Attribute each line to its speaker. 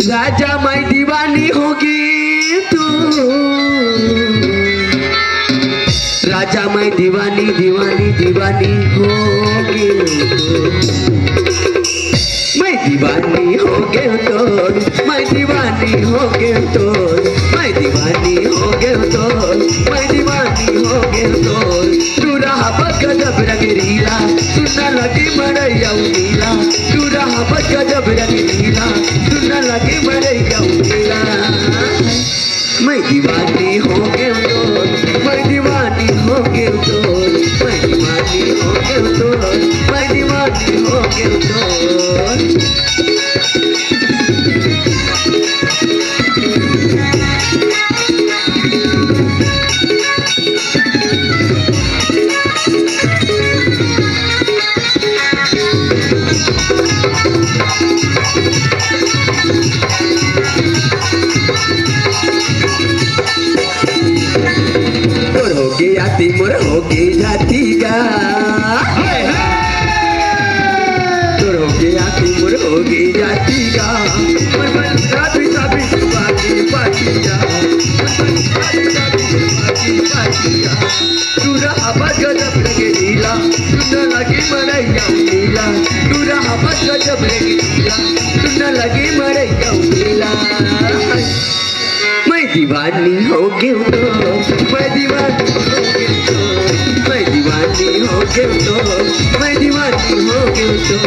Speaker 1: राजा मैं दीवानी होगी तू, राजा मैं दीवानी दीवानी दीवानी होगी मैं दीवानी हो गए तो, मैं दीवानी हो गए तो, मैं दीवानी हो गए तो, मैं दीवानी हो गए तो। तू रहा गजब रंगीला सुनना लगी मरैया नीला, तू रहा गजब रंगीला सुनना लगी मरैया नीला। मैं दीवानी हो गए तो, मैं दीवानी हो गए तो, मैं दीवानी हो गए तो, मैं दीवानी हो गए तो। आती मोर होके जाती गा, तोर होके आती मोर होके जाती गा, मन मन साबी साबी बाकी बाकी जा, मन मन साबी साबी बाकी बाकी जा। तू रहा गजब रंगीला सुनने लगी मरैया नीला, तू रहा गजब रंगीला सुनने लगी मरैया नीला। मैं दीवानी हो गई तो, मैं दीवानी हो गई तो, मैं दीवानी हो गई तो, मैं दीवानी हो गई तो।